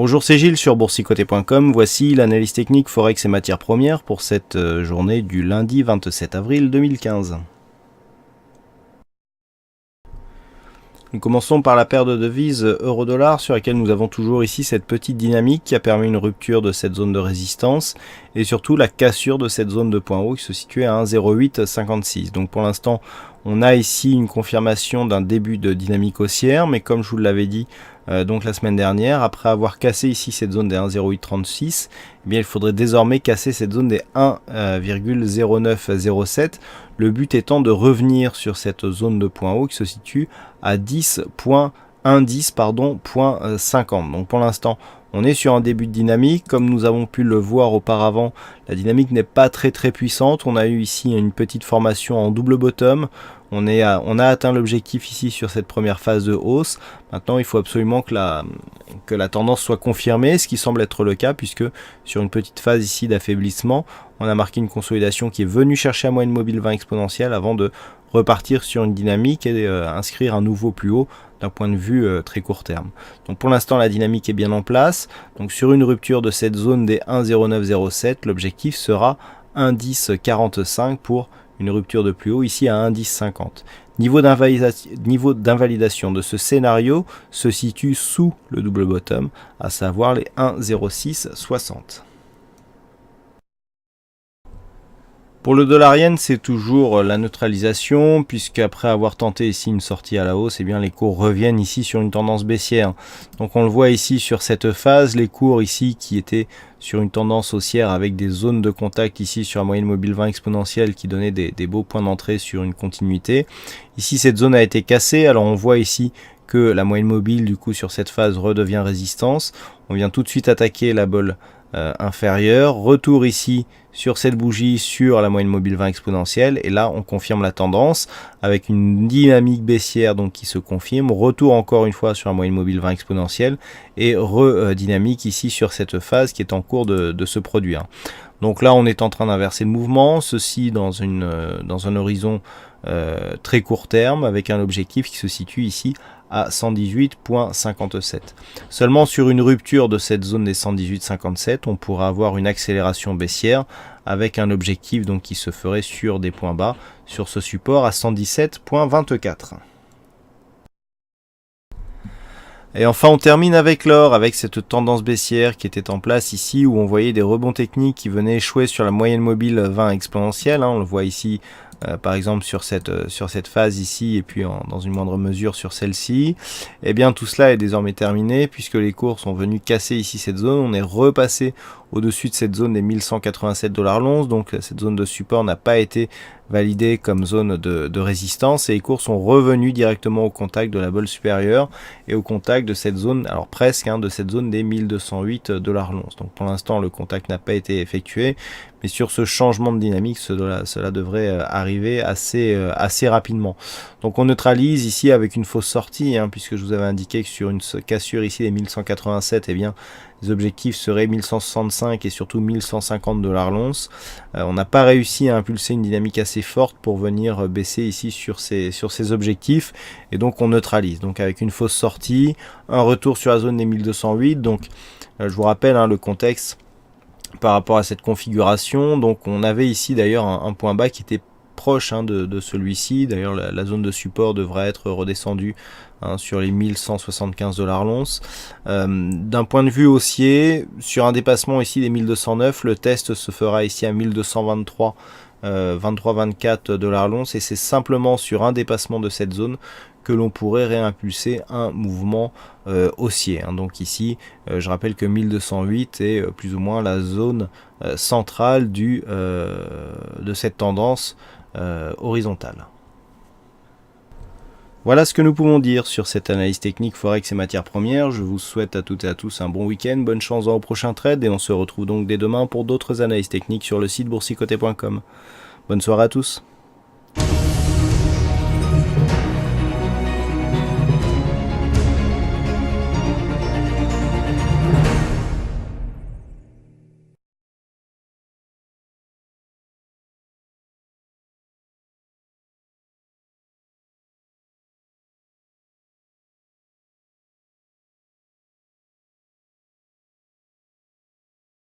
Bonjour, c'est Gilles sur boursicoté.com. Voici l'analyse technique Forex et matières premières pour cette journée du lundi 27 avril 2015. Nous commençons par la paire de devises euro-dollar sur laquelle nous avons toujours ici cette petite dynamique qui a permis une rupture de cette zone de résistance et surtout la cassure de cette zone de point haut qui se situait à 1,0856. Donc pour l'instant, on a ici une confirmation d'un début de dynamique haussière, mais comme je vous l'avais dit donc la semaine dernière, après avoir cassé ici cette zone des 1,0836, eh bien il faudrait désormais casser cette zone des 1,0907. Le but étant de revenir sur cette zone de point haut qui se situe à 10.50. Donc pour l'instant, on est sur un début de dynamique. Comme nous avons pu le voir auparavant, la dynamique n'est pas très puissante. On a eu ici une petite formation en double bottom. On a atteint l'objectif ici sur cette première phase de hausse. Maintenant, il faut absolument que la tendance soit confirmée, ce qui semble être le cas, puisque sur une petite phase ici d'affaiblissement, on a marqué une consolidation qui est venue chercher la moyenne mobile 20 exponentielle avant de repartir sur une dynamique et inscrire un nouveau plus haut d'un point de vue très court terme. Donc pour l'instant, la dynamique est bien en place. Donc sur une rupture de cette zone des 1,0907, l'objectif sera 1,1045 pour une rupture de plus haut ici à 1,1050. Niveau d'invalidation de ce scénario se situe sous le double bottom, à savoir les 1,0660. Pour le dollar yen, c'est toujours la neutralisation, puisqu'après avoir tenté ici une sortie à la hausse, eh bien les cours reviennent ici sur une tendance baissière. Donc on le voit ici sur cette phase, les cours ici qui étaient sur une tendance haussière avec des zones de contact ici sur la moyenne mobile 20 exponentielle qui donnaient des beaux points d'entrée sur une continuité. Ici cette zone a été cassée, alors on voit ici que la moyenne mobile du coup sur cette phase redevient résistance. On vient tout de suite attaquer la bolle inférieure, retour ici sur cette bougie sur la moyenne mobile 20 exponentielle et là on confirme la tendance avec une dynamique baissière donc qui se confirme, retour encore une fois sur la moyenne mobile 20 exponentielle et redynamique ici sur cette phase qui est en cours de se produire. Donc là on est en train d'inverser le mouvement, ceci dans un horizon très court terme avec un objectif qui se situe ici à 118.57. Seulement sur une rupture de cette zone des 118.57, on pourra avoir une accélération baissière avec un objectif donc qui se ferait sur des points bas sur ce support à 117.24. Et enfin on termine avec l'or, avec cette tendance baissière qui était en place ici où on voyait des rebonds techniques qui venaient échouer sur la moyenne mobile 20 exponentielle, on le voit ici par exemple sur cette phase ici et puis dans une moindre mesure sur celle-ci. Et bien tout cela est désormais terminé puisque les cours sont venus casser ici cette zone, on est repassé au-dessus de cette zone des 1187 $ l'once, donc cette zone de support n'a pas été validée comme zone de résistance et les cours sont revenus directement au contact de la bolle supérieure et au contact de cette zone, alors presque de cette zone des 1208 $ l'once. Donc pour l'instant le contact n'a pas été effectué, mais sur ce changement de dynamique cela devrait arriver assez rapidement. Donc on neutralise ici avec une fausse sortie, puisque je vous avais indiqué que sur une cassure ici des 1187, eh bien les objectifs seraient 1165 et surtout 1150 $ l'once. On n'a pas réussi à impulser une dynamique assez forte pour venir baisser ici sur ces objectifs et donc on neutralise. Donc avec une fausse sortie, un retour sur la zone des 1208. Donc je vous rappelle le contexte par rapport à cette configuration. Donc on avait ici d'ailleurs un point bas qui était proche de celui-ci. D'ailleurs la zone de support devrait être redescendue sur les 1175 $ l'once. D'un point de vue haussier, sur un dépassement ici des 1209, le test se fera ici à 1223 24 $ l'once et c'est simplement sur un dépassement de cette zone que l'on pourrait réimpulser un mouvement haussier. Donc ici, je rappelle que 1208 est plus ou moins la zone centrale de cette tendance horizontale. Voilà ce que nous pouvons dire sur cette analyse technique Forex et matières premières. Je vous souhaite à toutes et à tous un bon week-end, bonne chance dans le prochain trade et on se retrouve donc dès demain pour d'autres analyses techniques sur le site boursicoté.com. Bonne soirée à tous.